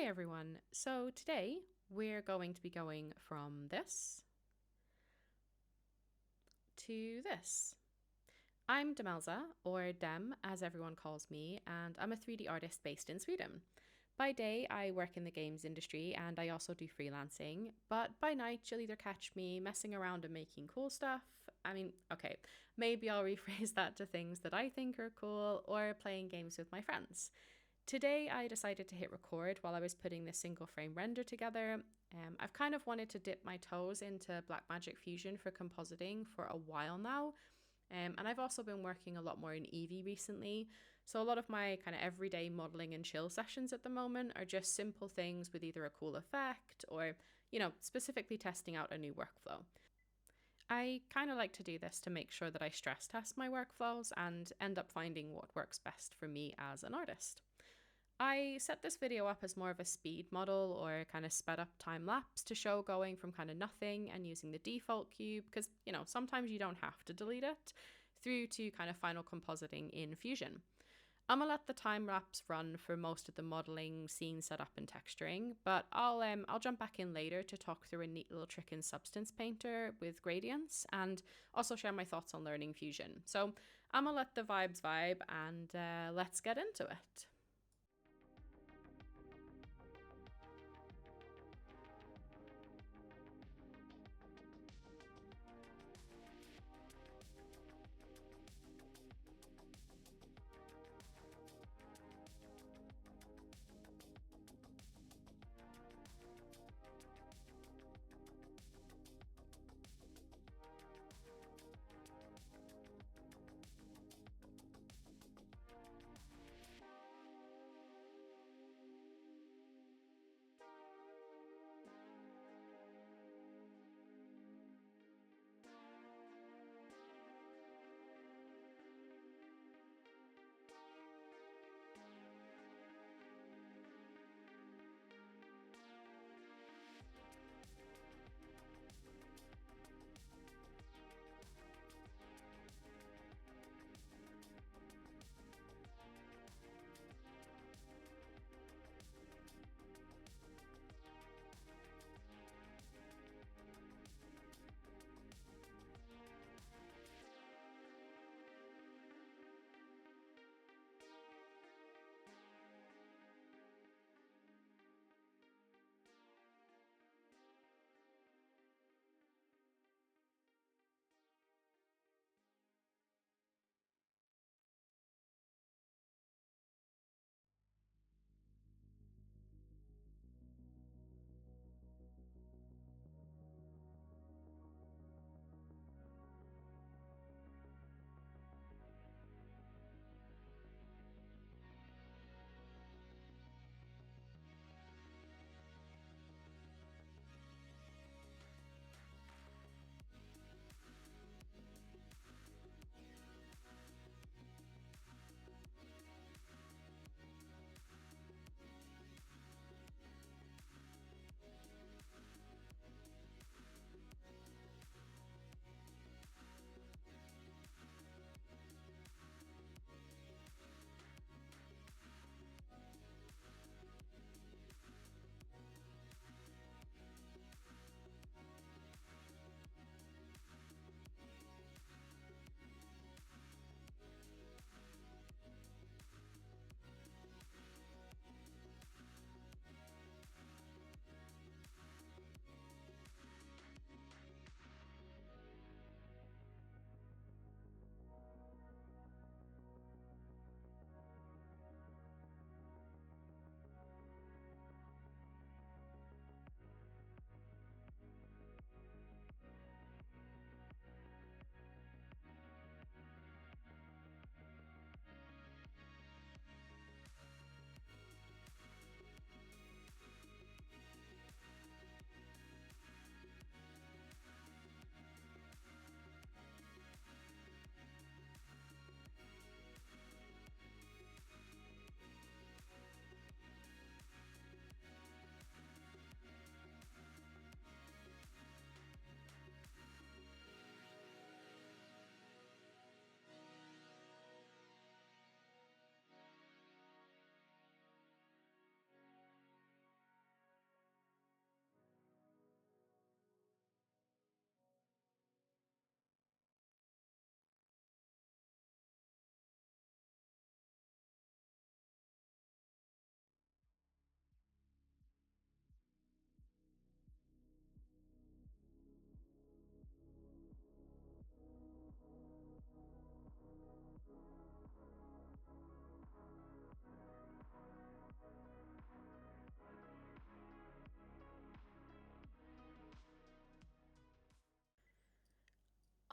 everyone. So today we're going to be going from this to this. I'm Demelza, or Dem as everyone calls me, and I'm a 3D artist based in Sweden. By day, I work in the games industry and I also do freelancing, but by night, you'll either catch me messing around and making cool stuff. Okay, maybe I'll rephrase that to things that I think are cool, or playing games with my friends. Today, I decided to hit record while I was putting this single frame render together. I've kind of wanted to dip my toes into Blackmagic Fusion for compositing for a while now. And I've also been working a lot more in Eevee recently. So a lot of my kind of everyday modeling and chill sessions at the moment are just simple things with either a cool effect or, specifically testing out a new workflow. I kind of like to do this to make sure that I stress test my workflows and end up finding what works best for me as an artist. I set this video up as more of a speed model or kind of sped up time lapse to show going from kind of nothing and using the default cube because, sometimes you don't have to delete it, through to kind of final compositing in Fusion. I'm gonna let the time lapse run for most of the modeling, scene setup and texturing, but I'll jump back in later to talk through a neat little trick in Substance Painter with gradients and also share my thoughts on learning Fusion. So I'm gonna let the vibes vibe and let's get into it.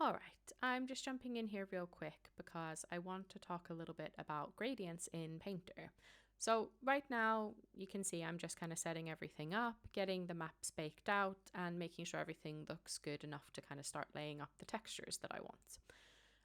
All right, I'm just jumping in here real quick because I want to talk a little bit about gradients in Painter. So right now you can see I'm just kind of setting everything up, getting the maps baked out and making sure everything looks good enough to kind of start laying up the textures that I want.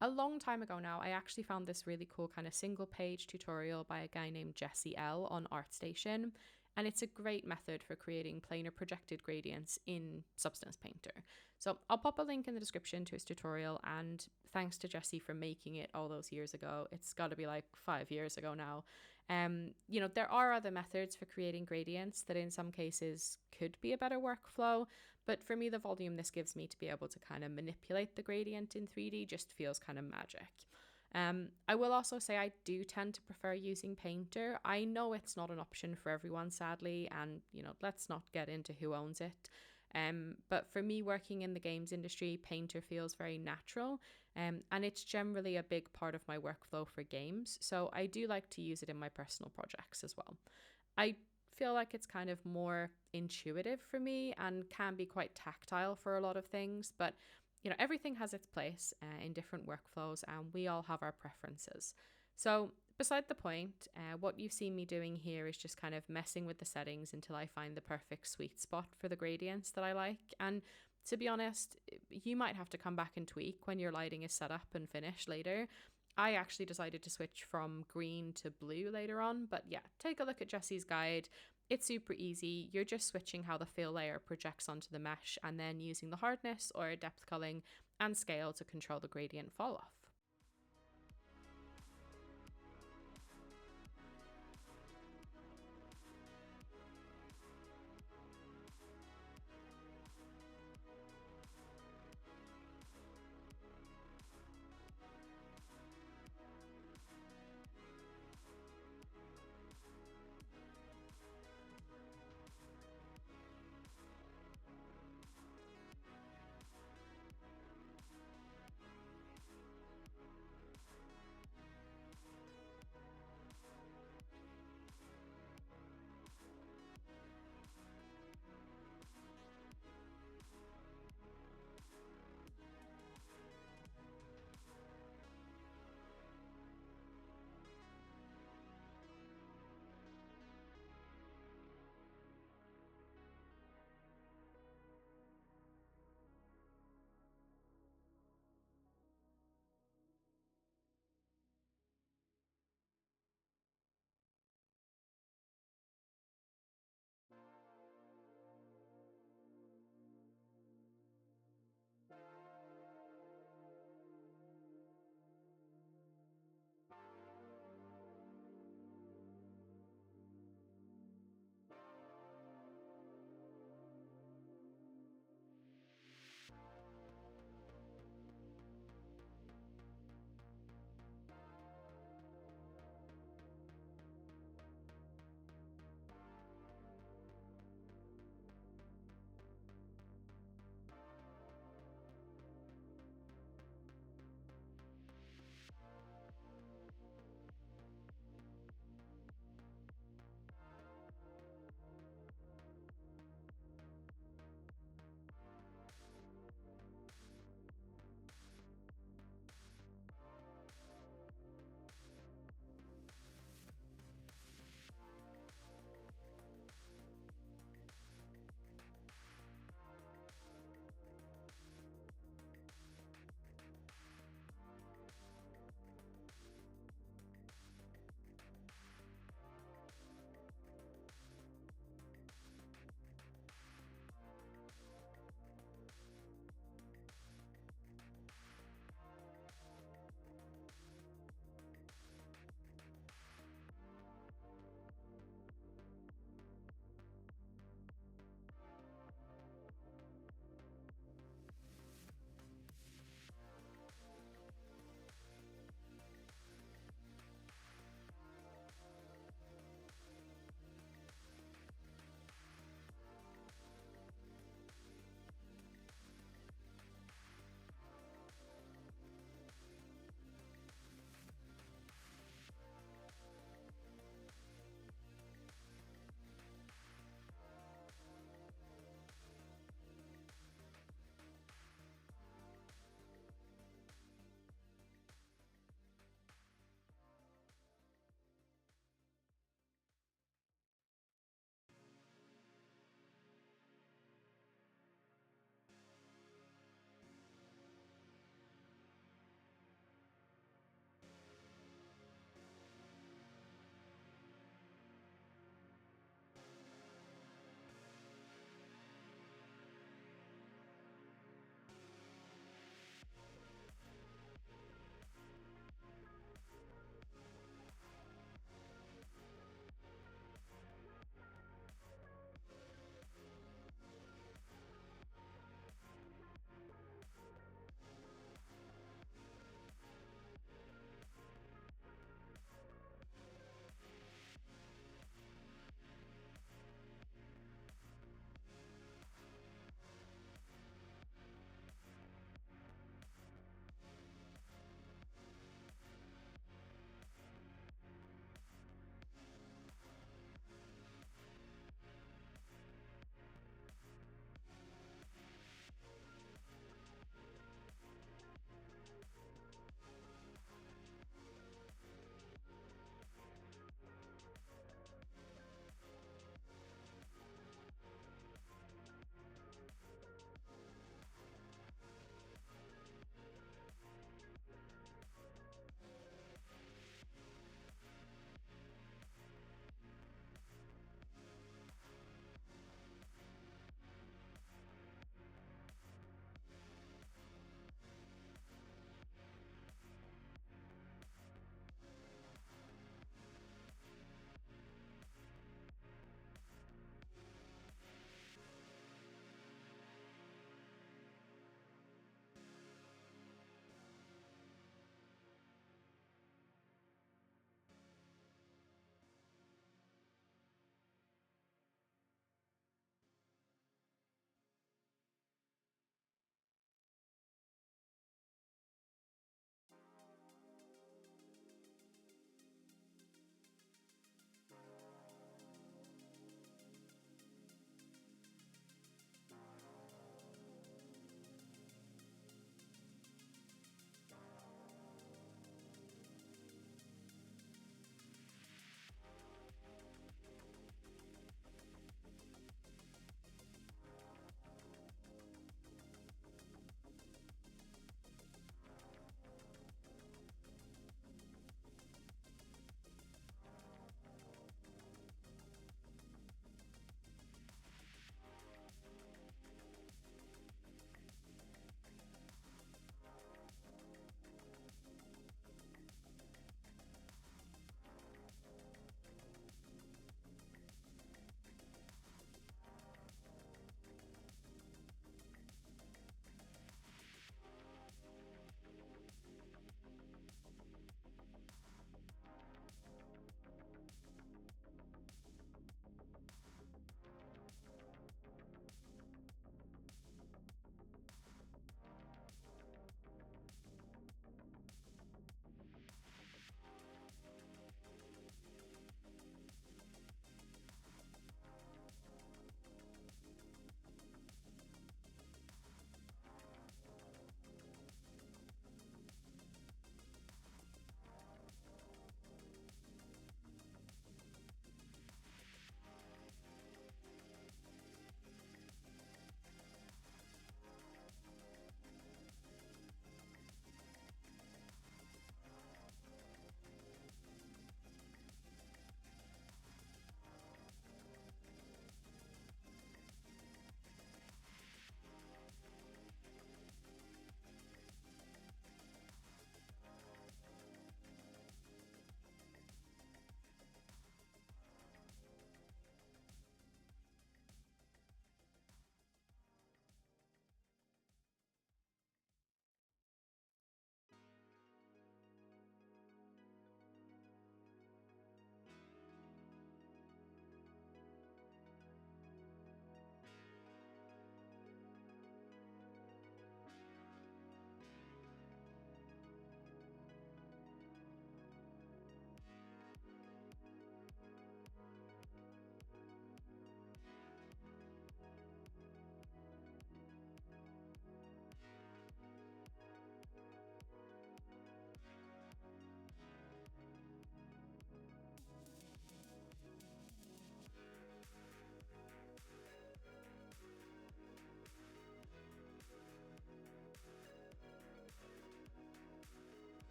A long time ago now, I actually found this really cool kind of single page tutorial by a guy named Jesse L on ArtStation. And it's a great method for creating planar projected gradients in Substance Painter. So I'll pop a link in the description to his tutorial. And thanks to Jesse for making it all those years ago. It's got to be like 5 years ago now. There are other methods for creating gradients that in some cases could be a better workflow. But for me, the volume this gives me to be able to kind of manipulate the gradient in 3D just feels kind of magic. I will also say I do tend to prefer using Painter. I know it's not an option for everyone, sadly, and let's not get into who owns it. But for me, working in the games industry, Painter feels very natural, and it's generally a big part of my workflow for games. So I do like to use it in my personal projects as well. I feel like it's kind of more intuitive for me and can be quite tactile for a lot of things, but everything has its place in different workflows and we all have our preferences. So beside the point, what you've seen me doing here is just kind of messing with the settings until I find the perfect sweet spot for the gradients that I like. And to be honest, you might have to come back and tweak when your lighting is set up and finished later. I actually decided to switch from green to blue later on, but yeah, take a look at Jesse's guide. It's super easy. You're just switching how the fill layer projects onto the mesh and then using the hardness or depth culling and scale to control the gradient fall off.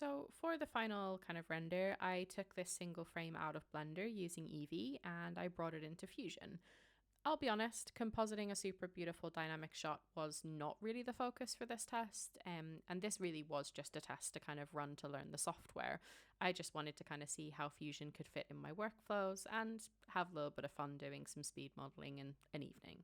So for the final kind of render, I took this single frame out of Blender using Eevee and I brought it into Fusion. I'll be honest, compositing a super beautiful dynamic shot was not really the focus for this test, and this really was just a test to kind of run to learn the software. I just wanted to kind of see how Fusion could fit in my workflows and have a little bit of fun doing some speed modeling in an evening.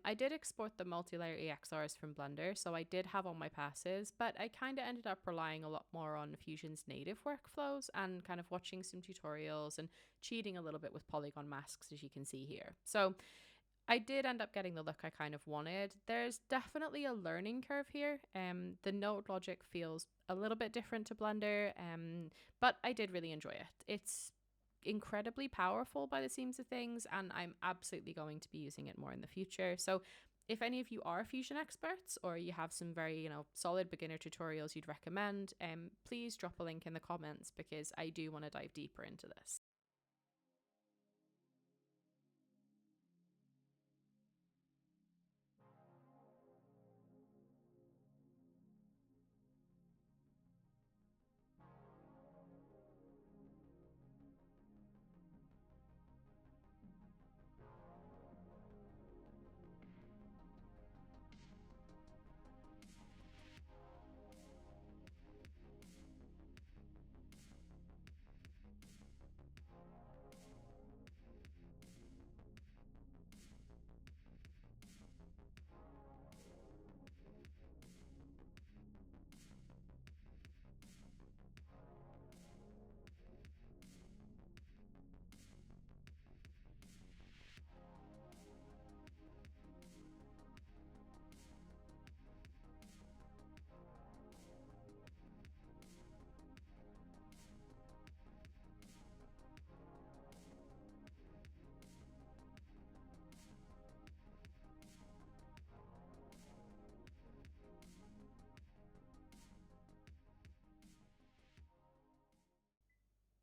I did export the multi-layer EXRs from Blender, so I did have all my passes, but I kind of ended up relying a lot more on Fusion's native workflows and kind of watching some tutorials and cheating a little bit with polygon masks, as you can see here. So I did end up getting the look I kind of wanted. There's definitely a learning curve here. The node logic feels a little bit different to Blender, but I did really enjoy it. It's incredibly powerful by the seams of things, and I'm absolutely going to be using it more in the future. So if any of you are Fusion experts or you have some very, solid beginner tutorials you'd recommend, please drop a link in the comments because I do want to dive deeper into this.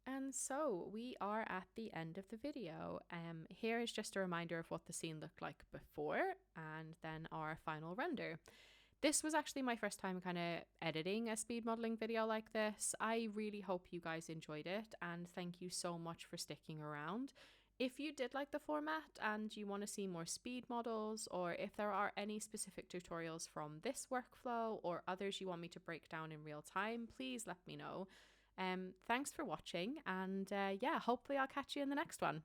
And so we are at the end of the video. Here is just a reminder of what the scene looked like before and then our final render. This was actually my first time kind of editing a speed modeling video like this. I really hope you guys enjoyed it and thank you so much for sticking around. If you did like the format and you want to see more speed models, or if there are any specific tutorials from this workflow or others you want me to break down in real time, please let me know. Thanks for watching, and yeah, hopefully I'll catch you in the next one.